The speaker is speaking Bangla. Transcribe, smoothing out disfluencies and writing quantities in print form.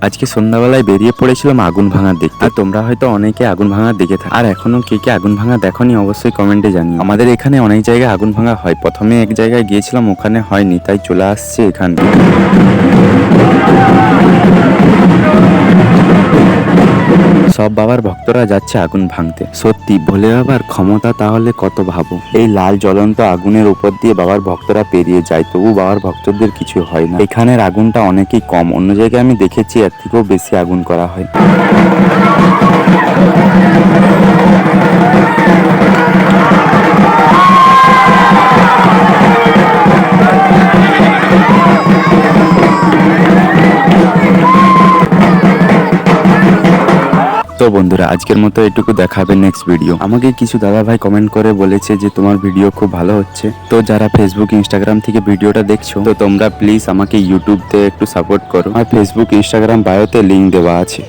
আজকে সন্ধ্যাবেলায় বেরিয়ে পড়েছিলাম আগুন ভাঙা দেখতে। আর তোমরা হয়তো অনেকে আগুন ভাঙা দেখে থাকো, আর এখনো কে কে আগুন ভাঙা দেখোনি অবশ্যই কমেন্টে জানিও। আমাদের এখানে অনেক জায়গায় আগুন ভাঙা হয়। প্রথমে এক জায়গায় গিয়েছিলাম, ওখানে হয়নি, তাই চলে আসছে এখানে। সব বাবার ভক্তরা যাচ্ছে আগুন ভাঙতে। সত্যি ভোলে বাবার ক্ষমতা তাহলে কত ভাবো। এই লাল জ্বলন্ত আগুনের উপর দিয়ে বাবার ভক্তরা পেরিয়ে যায়, তবু বাবার ভক্তদের কিছু হয় না। এখানের আগুনটা অনেকই কম, অন্য জায়গায় আমি দেখেছি এর থেকেও বেশি আগুন করা হয়। তো বন্ধুরা, আজকের মতো এটুকু, দেখাবে নেক্সট ভিডিও। আমাকে কিছু দাদা ভাই কমেন্ট করে বলেছে যে তোমার ভিডিও খুব ভালো হচ্ছে। তো যারা ফেসবুক ইনস্টাগ্রাম থেকে ভিডিওটা দেখছো, তো তোমরা প্লিজ আমাকে ইউটিউব তে একটু সাপোর্ট করো। আর ফেসবুক ইনস্টাগ্রাম বায়োতে লিংক দেওয়া আছে।